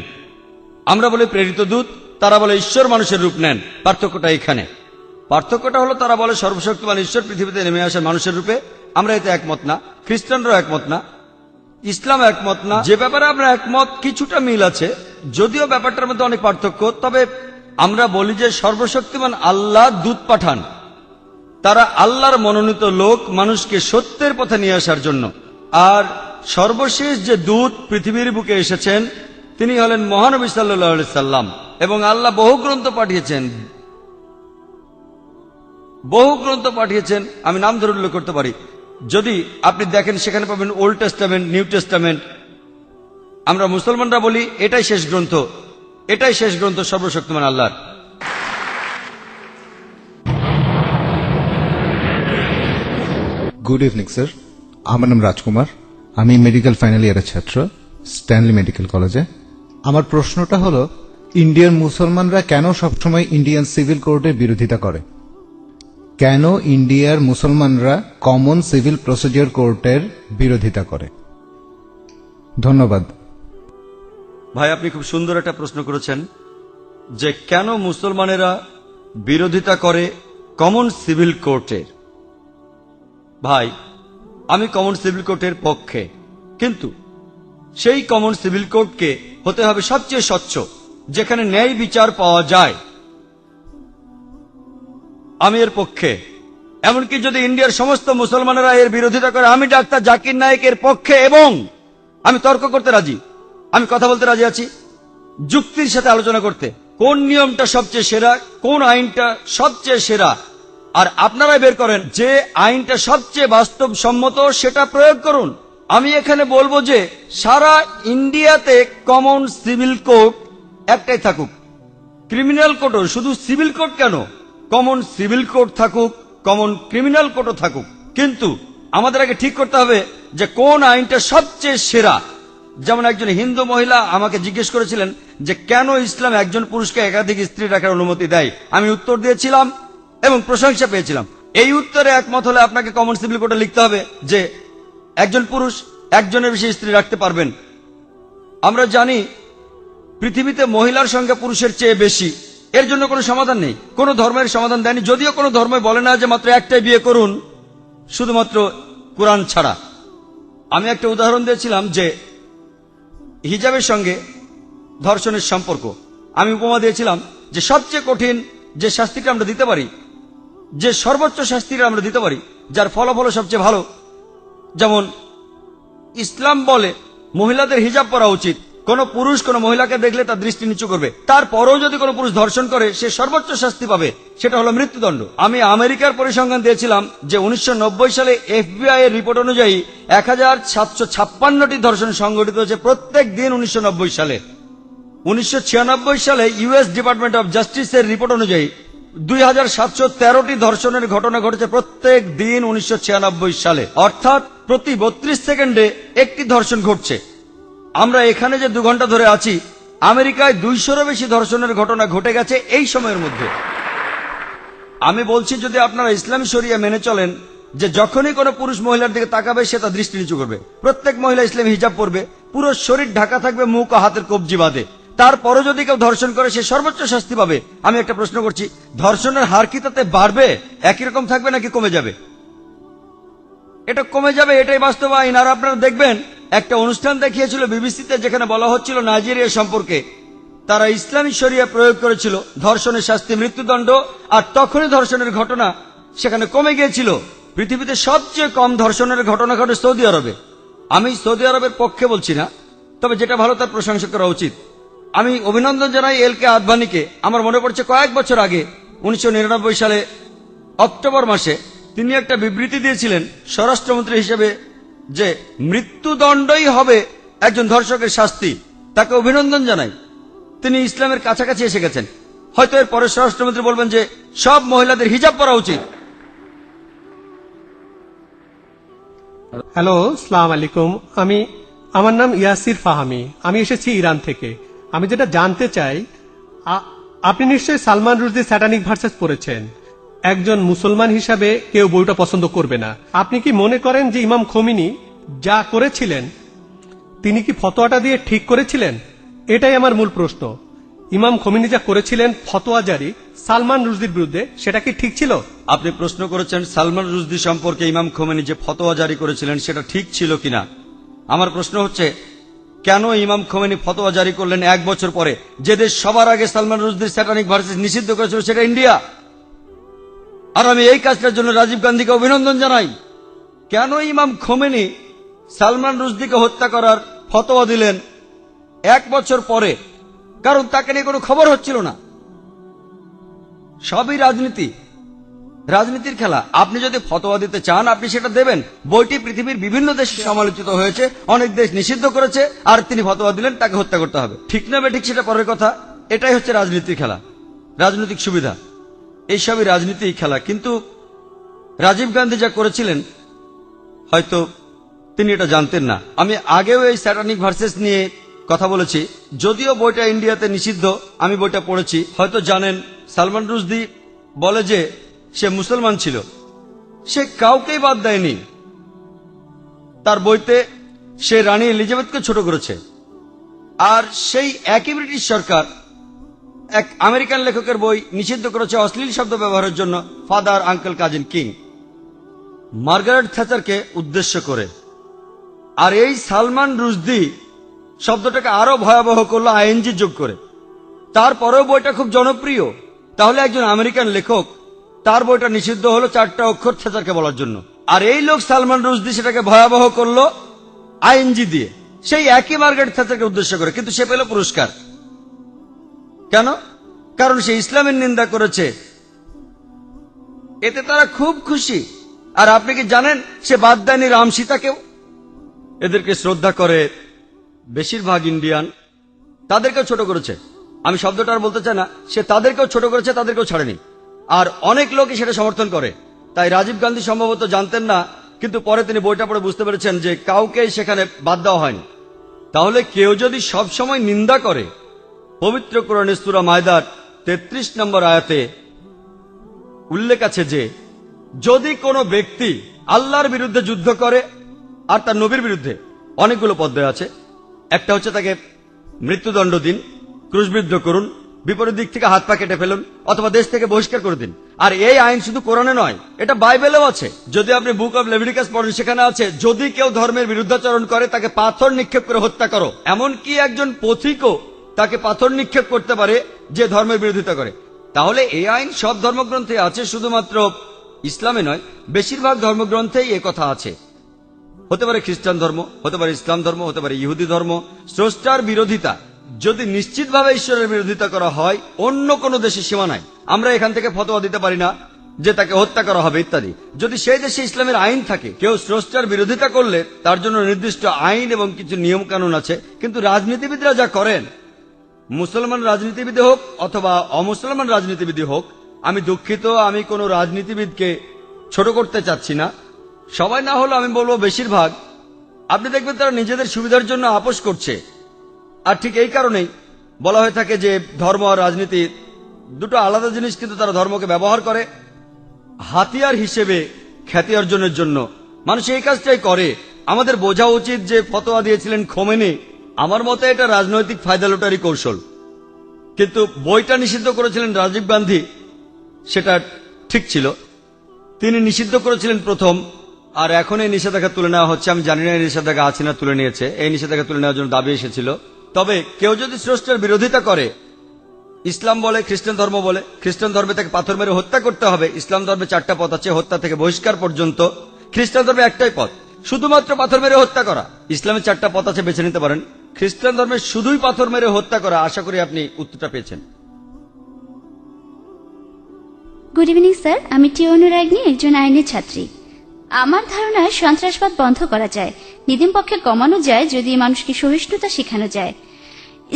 আমরা বলি প্রেরিত দূত, তারা বলে ঈশ্বর মানুষের রূপ নেন। পার্থক্যটা এখানে। পার্থক্যটা হলো তারা বলে সর্বশক্তিমান ঈশ্বর পৃথিবীতে নেমে আসেন মানুষের রূপে। আমরা এতে একমত না, খ্রিস্টানরাও একমত না, ইসলাম একমত না। যে ব্যাপারে আমরা একমত কিছুটা মিল আছে, যদিও ব্যাপারটার মধ্যে অনেক পার্থক্য, তবে আমরা বলি যে সর্বশক্তিমান আল্লাহ দূত পাঠান। তারা আল্লাহর মনোনীত লোক, মানুষকে সত্যের পথে নিয়ে আসার জন্য। আর সর্বশেষ যে দূত পৃথিবীর বুকে এসেছেন তিনি হলেন মহানবী সাল্লাল্লাহু আলাইহি সাল্লাম। এবং আল্লাহ বহু গ্রন্থ পাঠিয়েছেন, আমি নাম ধরে উল্লেখ করতে পারি। যদি আপনি দেখেন সেখানে পাবেন ওল্ড টেস্টামেন্ট, নিউ টেস্টামেন্ট। আমরা মুসলমানরা বলি এটাই শেষ গ্রন্থ সর্বশক্তিমান আল্লাহর। গুড ইভিনিং স্যার, আমার নাম রাজকুমার। আমি মেডিকেল ফাইনাল ইয়ারের ছাত্র, স্ট্যানলি মেডিকেল কলেজে। আমার প্রশ্নটা হলো, ইন্ডিয়ান মুসলমানরা কেন সবসময় ইন্ডিয়ান সিভিল কোর্টের বিরোধিতা করে? কেন ইন্ডিয়ার মুসলমানরা কমন সিভিল প্রসিডিওর কোর্টের বিরোধিতা করে? ধন্যবাদ। ভাই, আপনি খুব সুন্দর একটা প্রশ্ন করেছেন যে কেন মুসলমানেরা বিরোধিতা করে কমন সিভিল কোর্টের। ভাই, আমি কমন সিভিল কোর্টের পক্ষে, কিন্তু সেই কমন সিভিল কোর্টকে হতে হবে সবচেয়ে স্বচ্ছ, যেখানে ন্যায় বিচার পাওয়া যায়। আমি এর পক্ষে। এমনকি যদি ইন্ডিয়ার সমস্ত মুসলমানেরা এর বিরোধিতা করে, আমি ডাক্তার জাকির নায়েকের পক্ষে, এবং আমি তর্ক করতে রাজি, আমি কথা বলতে রাজি আছি, যুক্তির সাথে আলোচনা করতে, কোন নিয়মটা সবচেয়ে সেরা, কোন আইনটা সবচেয়ে সেরা, আর আপনারাই বের করেন যে আইনটা সবচেয়ে বাস্তবসম্মত, সেটা প্রয়োগ করুন। আমি এখানে বলবো যে সারা ইন্ডিয়াতে কমন সিভিল কোর্ট একটাই থাকুক। ক্রিমিনাল কোর্টও, শুধু সিভিল কোর্ট কেন, কমন সিভিল কোর্ট থাকুক, কমন ক্রিমিনাল কোর্টও থাকুক। কিন্তু আমাদের আগে ঠিক করতে হবে যে কোন আইনটা সবচেয়ে সেরা। যেমন একজন হিন্দু মহিলা আমাকে জিজ্ঞেস করেছিলেন যে কেন ইসলাম একজন পুরুষকে একাধিক স্ত্রী রাখার অনুমতি দেয়। আমি উত্তর দিয়েছিলাম এবং প্রশংসা পেয়েছিলাম। এই উত্তরে একমত হলে আপনাকে কমন সিভিল কোর্টে লিখতে হবে যে একজন পুরুষ একজনের বেশি স্ত্রী রাখতে পারবেন। আমরা জানি পৃথিবীতে মহিলার সংখ্যা পুরুষের চেয়ে বেশি। এর জন্য কোনো সমাধান নেই, কোনো ধর্মের সমাধান দেয়নি, যদিও কোনো ধর্ম বলে না যে মাত্র একটাই বিয়ে করুন, শুধুমাত্র কোরআন ছাড়া। আমি একটা উদাহরণ দিয়েছিলাম যে হিজাবের সঙ্গে ধর্ষণের সম্পর্ক। আমি উপমা দিয়েছিলাম যে সবচেয়ে কঠিন যে শাস্তিটা আমরা দিতে পারি, যে সর্বোচ্চ শাস্তিটা আমরা দিতে পারি, যার ফলাফল সবচেয়ে ভালো, যেমন ইসলাম বলে মহিলাদের হিজাব পরা উচিত। কোন পুরুষ কোন মহিলাকে দেখলে তার দৃষ্টি নিচু করবে, তারপরেও যদি কোনো পুরুষ ধর্ষণ করে সে সর্বোচ্চ শাস্তি পাবে, সেটা হলো মৃত্যুদণ্ড। আমি আমেরিকার পরিসংখ্যান দিয়েছিলাম যে 1990 সালে FBI এর রিপোর্ট অনুযায়ী 1756টি ধর্ষণ সংঘটিত হয়েছে প্রত্যেক দিন 1990 সালে। 1996 সালে US ডিপার্টমেন্ট অব জাস্টিসের রিপোর্ট অনুযায়ী 2713টি ধর্ষণের ঘটনা ঘটেছে প্রত্যেক দিন 1996 সালে, অর্থাৎ প্রতি 32 সেকেন্ডে একটি ধর্ষণ ঘটছে। আমরা এখানে যে 2 ঘন্টা ধরে আছি, আমেরিকায় 200-এরও বেশি ধর্ষণের ঘটনা ঘটে গেছে এই সময়ের মধ্যে। আমি বলছি যদি আপনারা ইসলামী শরিয়া মেনে চলেন যে যখনই কোনো পুরুষ মহিলার দিকে তাকাবে সে তার দৃষ্টি নিচু করবে, প্রত্যেক মহিলা ইসলামী হিজাব পরবে, পুরো শরীর ঢাকা থাকবে মুখ ও হাতের কবজি বাঁধে, তারপরও যদি কেউ ধর্ষণ করে সে সর্বোচ্চ শাস্তি পাবে। আমি একটা প্রশ্ন করছি, ধর্ষণের হার কি তাতে বাড়বে, একই রকম থাকবে নাকি কমে যাবে? এটা কমে যাবে, এটাই বাস্তব আইন। আর আপনারা দেখবেন একটা অনুষ্ঠান দেখিয়েছিল বিবিসিতে, যেখানে বলা হচ্ছিল নাইজেরিয়া সম্পর্কে। তারা ইসলামী শরিয়া প্রয়োগ করেছিল, ধর্ষণের শাস্তি মৃত্যুদণ্ড, আর তখনই ধর্ষণের ঘটনা সেখানে কমে গিয়েছিল। পৃথিবীতে সবচেয়ে কম ধর্ষণের ঘটনা ঘটে সৌদি আরবে। আমি সৌদি আরবের পক্ষে বলছি না, তবে যেটা ভালো তার প্রশংসা করা উচিত। আমি অভিনন্দন জানাই LK আদভানিকে। আমার মনে পড়ছে কয়েক বছর আগে 1999 সালে অক্টোবর মাসে তিনি একটা বিবৃতি দিয়েছিলেন স্বরাষ্ট্রমন্ত্রী হিসেবে যে মৃত্যুদণ্ডই হবে একজন ধর্ষকের শাস্তি। তাকে অভিনন্দন জানাই, তিনি ইসলামের কাছাকাছি এসে গেছেন। হয়তো এর পরে স্বরাষ্ট্রমন্ত্রী বলবেন যে সব মহিলাদের হিজাব পরা উচিত। হ্যালো, আসসালামু আলাইকুম। আমার নাম ইয়াসির ফাহামি, আমি এসেছি ইরান থেকে। আমি যেটা জানতে চাই, আপনি নিশ্চয়ই সালমান রুশদির স্যাটানিক ভার্সেস পড়েছেন। একজন মুসলমান হিসাবে কেউ বইটা পছন্দ করবে না। আপনি কি মনে করেন যে ইমাম খোমেনি যা করেছিলেন তিনি কি ফতোয়াটা দিয়ে ঠিক করেছিলেন? এটাই আমার মূল প্রশ্ন। ইমাম খোমেনি যা করেছিলেন ফতোয়া জারি সালমান রুশদির বিরুদ্ধে, সেটা কি ঠিক ছিল? আপনি প্রশ্ন করেছেন সালমান রুশদি সম্পর্কে ইমাম খোমেনি যে ফতোয়া জারি করেছিলেন সেটা ঠিক ছিল কিনা। আমার প্রশ্ন হচ্ছে কেন ইমাম খোমেনি ফতোয়া জারি করলেন 1 বছর পরে? যে দেশ সবার আগে সালমান রুশদির স্যাটানিক ভার্সেস নিষিদ্ধ করেছিল সেটা ইন্ডিয়া। আর আমি এই কাজটার জন্য রাজীব গান্ধীকে অভিনন্দন জানাই। কেন ইমাম খোমেনি সালমান রুশদিকে হত্যা করার ফতোয়া দিলেন 1 বছর পরে? কারণ তাকে নিয়ে কোনো খবর হচ্ছিল না। সবই রাজনীতি, রাজনীতির খেলা। আপনি যদি ফতোয়া দিতে চান আপনি সেটা দেবেন। বইটি পৃথিবীর বিভিন্ন দেশে সমালোচিত হয়েছে, অনেক দেশ নিষিদ্ধ করেছে, আর তিনি ফতোয়া দিলেন তাকে হত্যা করতে হবে। ঠিক না বেঠিক সেটা পরের কথা। এটাই হচ্ছে রাজনীতির খেলা, রাজনৈতিক সুবিধা, এইসবই রাজনীতির খেলা। কিন্তু রাজীব গান্ধী যা করেছিলেন হয়তো তিনি এটা জানতেন না। আমি আগেও এই স্যাটানিক ভার্সেস নিয়ে কথা বলেছি, যদিও বইটা ইন্ডিয়াতে নিষিদ্ধ। আমি বইটা পড়েছি, হয়তো জানেন সালমান রুশদি বলে যে সে মুসলমান ছিল, সে কাউকেই বাদ দেয়নি। তার বইতে সে রানী এলিজাবেথকে ছোট করেছে। আর সেই একই ব্রিটিশ সরকার এক আমেরিকান লেখকের বই নিষিদ্ধ করেছে অশ্লীল শব্দ ব্যবহারের জন্য, father, uncle, cousin, king, Margaret থ্যাচারকে উদ্দেশ্য করে। আর এই সালমান রুশদি শব্দটাকে আরো ভয়াবহ করলো আইএনজি যোগ করে। তারপরেও বইটা খুব জনপ্রিয়। তাহলে একজন আমেরিকান লেখক, তার বইটা নিষিদ্ধ হলো 4টা অক্ষর থ্যাচারকে বলার জন্য, আর এই লোক সালমান রুশদি সেটাকে ভয়াবহ করলো আইএনজি দিয়ে, সেই একই মার্গারেট থ্যাচারকে উদ্দেশ্য করে। কিন্তু সে পেল পুরস্কার। কেন? কারণ সে ইসলামের নিন্দা করেছে। এতে তারা খুব খুশি। আর আপনি কি জানেন সে বাদ দেয়নি রাম সীতাকেও? এদেরকে শ্রদ্ধা করে বেশিরভাগ ইন্ডিয়ান, তাদেরকেও ছোট করেছে। আমি শব্দটা আর বলতে চাই না, সে তাদেরকেও ছোট করেছে, তাদেরকেও ছাড়েনি। আর অনেক লোকই সেটা সমর্থন করে। তাই রাজীব গান্ধী সম্ভবত জানতেন না, কিন্তু পরে তিনি বইটা পড়ে বুঝতে পেরেছেন যে কাউকে সেখানে বাদ দেওয়া হয়নি। তাহলে কেউ যদি সব সময় নিন্দা করে, পবিত্র কোরআনে সূরা মায়দার 33 নম্বর আয়াতে উল্লেখ আছে যে যদি কোনো ব্যক্তি আল্লাহর বিরুদ্ধে যুদ্ধ করে আর তার নবীর বিরুদ্ধে, অনেকগুলো পদ্ধতি আছে। একটা হচ্ছে তাকে মৃত্যুদণ্ড দিন, ক্রুশবিদ্ধ করুন, বিপরীত দিক থেকে হাত পা কেটে ফেলুন, অথবা দেশ থেকে বহিষ্কার করে দিন। আর এই আইন শুধু কোরআনে নয়, এটা বাইবেলেও আছে। যদি আপনি বুক অব লেভিটিকাস পড়েন, সেখানে আছে যদি কেউ ধর্মের বিরুদ্ধাচরণ করে তাকে পাথর নিক্ষেপ করে হত্যা করো। এমনকি একজন পথিকও তাকে পাথর নিক্ষেপ করতে পারে যে ধর্মের বিরোধিতা করে। তাহলে এই আইন সব ধর্মগ্রন্থে আছে, শুধুমাত্র ইসলামে নয়, বেশিরভাগ ধর্মগ্রন্থেই এ কথা আছে। হতে পারে খ্রিস্টান ধর্ম, হতে পারে ইসলাম ধর্ম, হতে পারে ইহুদি ধর্ম। স্রষ্টার বিরোধিতা যদি নিশ্চিতভাবে ঈশ্বরের বিরোধিতা করা হয়, অন্য কোনো দেশে সীমা নাই। আমরা এখান থেকে ফতোয়া দিতে পারি না যে তাকে হত্যা করা হবে ইত্যাদি। যদি সেই দেশে ইসলামের আইন থাকে, কেউ স্রষ্টার বিরোধিতা করলে তার জন্য নির্দিষ্ট আইন এবং কিছু নিয়ম কানুন আছে। কিন্তু রাজনীতিবিদরা যা করেন, মুসলমান রাজনীতিবিদ হোক অথবা অমুসলমান রাজনীতিবিদ হোক, আমি দুঃখিত, আমি কোনো রাজনীতিবিদকে ছোট করতে চাচ্ছি না, সবাই না হলো আমি বলবো বেশিরভাগ, আপনি দেখবেন তারা নিজেদের সুবিধার জন্য আপোষ করছে। আর ঠিক এই কারণেই বলা হয়ে থাকে যে ধর্ম আর রাজনীতি দুটো আলাদা জিনিস, কিন্তু তারা ধর্মকে ব্যবহার করে হাতিয়ার হিসেবে খ্যাতি অর্জনের জন্য। মানুষ এই কাজটাই করে। আমাদের বোঝা উচিত যে ফতোয়া দিয়েছিলেন খোমেনি, আমার মতে এটা রাজনৈতিক ফায়দা লুটারি কৌশল। কিন্তু বইটা নিষিদ্ধ করেছিলেন রাজীব গান্ধী, সেটা ঠিক ছিল। তিনি নিষিদ্ধ করেছিলেন প্রথম, আর এখন এই নিষেধাজ্ঞা তুলে নেওয়া হচ্ছে। আমি জানি না এই নিষেধাজ্ঞা আছে না তুলে নিয়েছে। এই নিষেধাজ্ঞা তুলে নেওয়ার জন্য দাবি এসেছিল। তবে কেউ যদি স্রষ্টার বিরোধিতা করে, ইসলাম বলে, খ্রিস্টান ধর্ম বলে, খ্রিস্টান ধর্মে তাকে পাথর মেরে হত্যা করতে হবে। ইসলাম ধর্মে 4টা পথ আছে, হত্যা থেকে বহিষ্কার পর্যন্ত। খ্রিস্টান ধর্মে একটাই পথ, শুধুমাত্র পাথর মেরে হত্যা করা। ইসলামে 4টা পথ আছে, বেছে নিতে পারেন। খ্রিস্টান ধর্মে শুধুই পাথর মেরে হত্যা করা। আশা করি আপনি উত্তরটা পেয়েছেন। গুড ইভিনিং স্যার, আমি টি অনুরাগনী, একজন আইনের ছাত্রী। আমার ধারণায় সন্ত্রাসবাদ বন্ধ করা যায়, নিদিম পক্ষে কমানো যায় যদি মানুষকে সহিষ্ণুতা শেখানো যায়।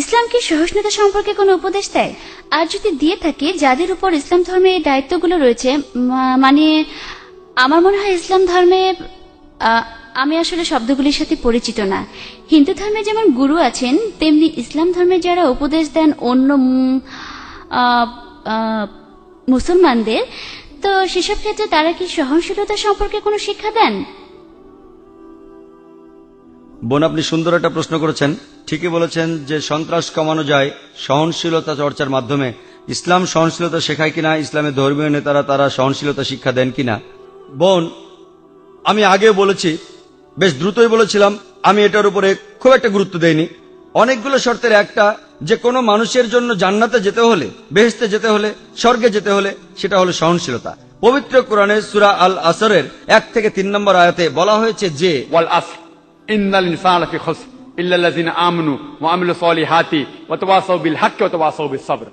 ইসলাম কি সহিষ্ণুতা সম্পর্কে কোনো উপদেশ দেয়? আর যদি দিয়ে থাকে, যাদের উপর ইসলাম ধর্মে এই দায়িত্বগুলো রয়েছে, মানে আমার মনে হয় ইসলাম ধর্মে, আমি আসলে শব্দগুলির সাথে পরিচিত না। হিন্দু ধর্মে যেমন গুরু আছেন, তেমনি ইসলাম ধর্মে যারা উপদেশ দেন অন্য মুসলমানদের, তো সেসব ক্ষেত্রে তারা কি সহনশীলতা সম্পর্কে কোনো শিক্ষা দেন? বোন, আপনি সুন্দর একটা প্রশ্ন করেছেন। ঠিকই বলেছেন যে সন্ত্রাস কমানো যায় সহনশীলতা চর্চার মাধ্যমে। ইসলাম সহনশীলতা শেখায় কিনা, ইসলামের ধর্মীয় নেতারা তারা সহনশীলতা শিক্ষা দেন কিনা? বোন, আমি আগে বলেছি, বেশ দ্রুতই বলেছিলাম, আমি এটার উপরে খুব একটা গুরুত্ব দেইনি। অনেকগুলো শর্তের একটা, যে কোনো মানুষের জন্য জান্নাতে যেতে হলে, বেহেশতে যেতে হলে, স্বর্গে যেতে হলে, সেটা হলো সহনশীলতা। পবিত্র কোরআনে সূরা আল আসরের 1 থেকে 3 নম্বর আয়াতে বলা হয়েছে যে ওয়াল আসর ইন্নাল ইনসানা ফি খুসর ইল্লাল্লাযিনা আমানু ওয়া আমিলুস সলিহাতি ওয়া তাওয়াসাউ বিল হাক্কি ওয়া তাওয়াসাউ বিস সাবর।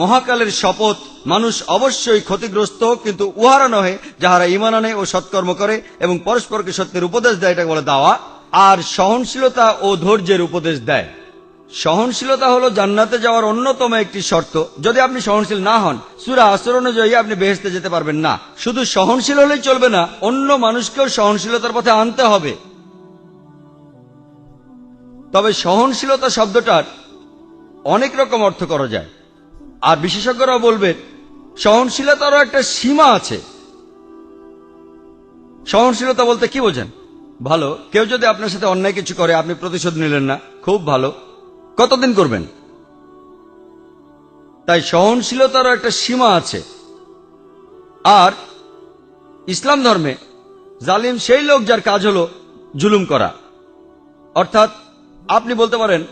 মহাকালের শপথ, মানুষ অবশ্যই ক্ষতিগ্রস্ত, কিন্তু উহারা নহে যাহারা ঈমান আনে ও সৎকর্ম করে এবং পরস্পরকে সত্যের উপদেশ দেয়, এটা বলে দাওয়া। আর সহনশীলতা ও ধৈর্যের উপদেশ দেয়। সহনশীলতা হলো জান্নাতে যাওয়ার অন্যতম একটি শর্ত। যদি আপনি সহনশীল না হন, সূরা আসর অনুযায়ী আপনি বেহেশতে যেতে পারবেন না। শুধু সহনশীল হলেই চলবে না, অন্য মানুষকেও সহনশীলতার পথে আনতে হবে। তবে সহনশীলতা শব্দটার অনেক রকম অর্থ করা যায়, আর বিশেষজ্ঞরা বলবেন সহনশীলতারও একটা সীমা আছে। সহনশীলতা বলতে কি বোঝেন? ভালো, কেউ যদি আপনার সাথে অন্যায় কিছু করে আপনি প্রতিশোধ নিলেন না, খুব ভালো, কতদিন করবেন? তাই সহনশীলতারও একটা সীমা আছে। আর ইসলাম ধর্মে জালিম সেই লোক যার কাজ হলো জুলুম করা। অর্থাৎ আপনি বলতে পারেন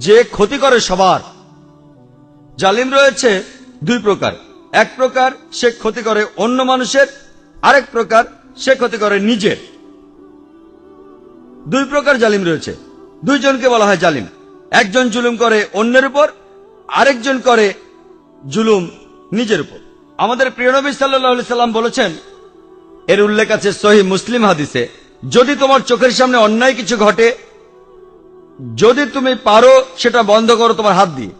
যে ক্ষতি করে সবার। জালিম রয়েছে দুই প্রকার, এক প্রকার সে ক্ষতি করে অন্য মানুষের, আরেক প্রকার সে ক্ষতি করে নিজের। দুই প্রকার জালিম রয়েছে, দুইজনকে বলা হয় জালিম। একজন জুলুম করে অন্যের উপর, আরেকজন করে জুলুম নিজের উপর। আমাদের প্রিয় নবী সাল্লাল্লাহু আলাইহি সাল্লাম বলেছেন, এর উল্লেখ আছে সহিহ মুসলিম হাদিসে, যদি তোমার চোখের সামনে অন্যায় কিছু ঘটে, যদি তুমি পারো সেটা বন্ধ করো তোমার হাত দিয়ে।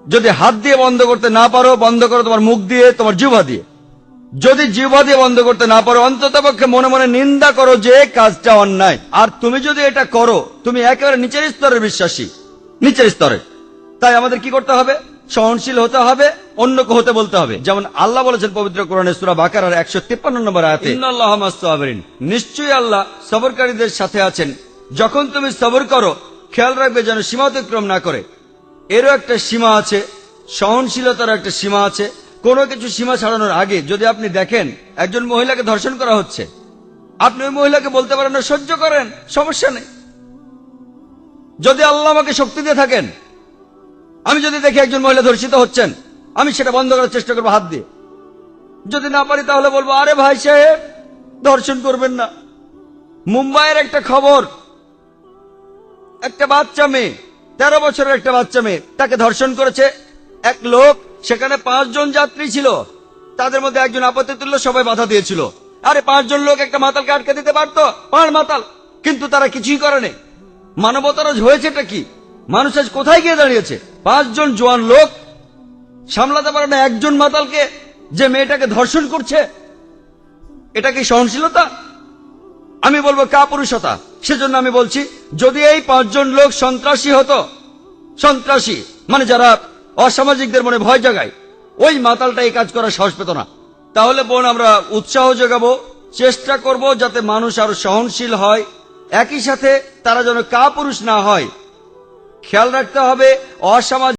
যদি হাত দিয়ে বন্ধ করতে না পারো, বন্ধ করো তোমার মুখ দিয়ে, তোমার জিহ্বা দিয়ে। যদি জিহ্বা দিয়ে বন্ধ করতে না পারো, অন্ততপক্ষে মনে মনে নিন্দা করো যে কাজটা অন্যায়। আর তুমি যদি এটা করো, তুমি একেবারে নিচের স্তরের বিশ্বাসী, নিচের স্তরে। তাই আমাদের কি করতে হবে? সহনশীল হতে হবে, অন্যকে হতে বলতে হবে। যেমন আল্লাহ বলেছেন পবিত্র কোরআনে সূরা বাকারার 153 নম্বর আয়াতে, ইন্নাল্লাহা মা'আস সাবিরিন, নিশ্চয়ই আল্লাহ সবরকারীদের সাথে আছেন। যখন তুমি সবর করো, খেয়াল রাখবে যেন সীমা অতিক্রম না করে। এরও একটা সীমা আছে, সহনশীলতার একটা সীমা আছে। কোনো কিছু সীমা ছাড়ানোর আগে যদি আপনি দেখেন একজন মহিলাকে ধর্ষণ করা হচ্ছে, আপনি ওই মহিলাকে বলতে পারেন না সহ্য করেন, সমস্যা নেই। যদি আল্লাহ আমাকে শক্তি দিয়ে থাকেন, আমি যদি দেখি একজন মহিলা ধর্ষিত হচ্ছেন, আমি সেটা বন্ধ করার চেষ্টা করবো হাত দিয়ে। যদি না পারি তাহলে বলবো, আরে ভাই সাহেব ধর্ষণ করবেন না। মুম্বাইয়ের একটা খবর, একটা বাচ্চা মেয়ে, 13 বছরের একটা বাচ্চা মেয়ে, তাকে ধর্ষণ করেছে এক লোক। সেখানে 5 জন যাত্রী ছিল, তাদের মধ্যে একজন আপত্তি তুলল, সবাই বাধা দিয়েছিল। আরে 5 জন লোক একটা মাতালকে আটকে দিতে পারতো, 5 মাতাল, কিন্তু তারা কিছুই করেনি। মানবতার হয়েছেটা কি? মানুষ আজ কোথায় গিয়ে দাঁড়িয়েছে? 5 জন জোয়ান লোক সামলাতে পারে না একজন মাতালকে, যে মেয়েটাকে ধর্ষণ করছে। এটা কি সহনশীলতা? আমি বলবো কাপুরুষতা। সেজন্য আমি বলছি, যদি এই 5 জন লোক সন্ত্রাসী হতো, সন্ত্রাসী মানে যারা অসামাজিকদের মনে ভয় জাগায়, ওই মাতালটা এই কাজ করার সাহস পেত না। তাহলে বোন, আমরা উৎসাহ যোগাবো, চেষ্টা করব যাতে মানুষ আরো সহনশীল হয়, একই সাথে তারা যেন কাপুরুষ না হয়। খেয়াল রাখতে হবে অসামাজিক